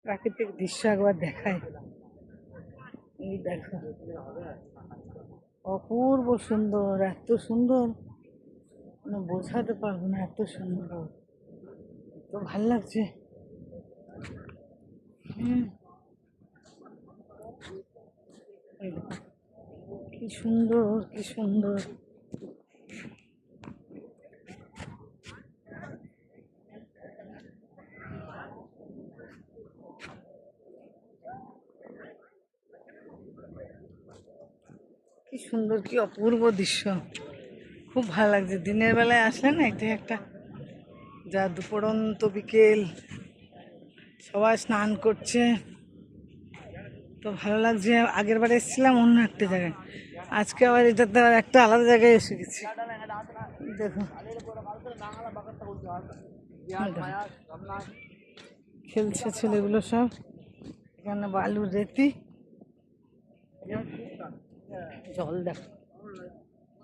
প্রাকৃতিক দৃশ্য একবার দেখায়। এই দেখো, অপূর্ব সুন্দর, এত সুন্দর মানে বোঝাতে পারবো না, এত সুন্দর, তো ভাল লাগছে। এই দেখো, কি সুন্দর, কি সুন্দর। কি সুন্দর, কি অপূর্ব দৃশ্য, খুব ভালো লাগছে। দিনের বেলায় আসলে না, এটা একটা যা দুপুরন্ত বিকেল, সবাই স্নান করছে, তো ভালো লাগছে। আগের বার এসেছিলাম অন্য একটা জায়গায়, আজকে আবার এটাতে আবার একটা আলাদা জায়গায় এসে গেছি। দেখো, খেলছে ছেলেগুলো সব, এখানে বালুর রেতি, জল দেখো,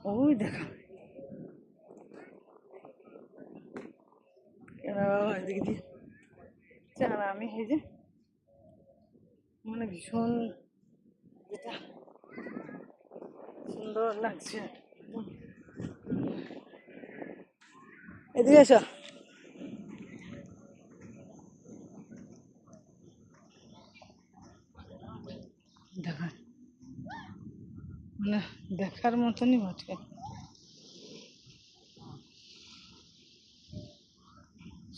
ওই দেখো, এদিকে দিয়ে চারা, আমি এই যে মানে ভীষণ যেটা সুন্দর লাগছে। এদিকে এসো, দেখা মানে দেখার মতনই বটে।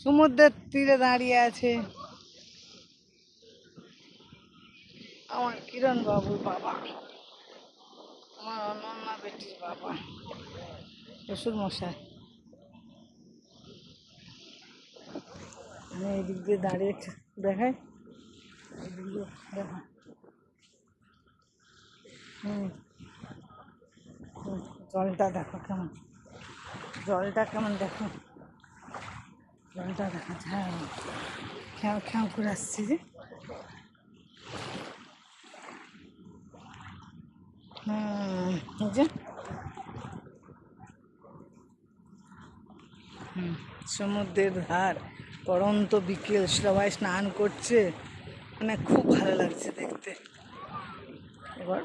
সমুদ্রের তীরে দাঁড়িয়ে আছে আমার কিরণ বাবুর বাবা, আমার অনন্যা বেটির বাবা, শ্বশুর মশাই। আমি এই দিক দিয়ে দাঁড়িয়ে দেখাই, এই দিক দিয়ে দেখা। জলটা দেখো কেমন, জলটা কেমন দেখো, জলটা দেখা যায়, খেয়াও খেয়াও করে আসছে যে। এই যে সমুদ্রের ধার, পড়ন্ত বিকেল, সবাই স্নান করছে, মানে খুব ভালো লাগছে দেখতে। এবার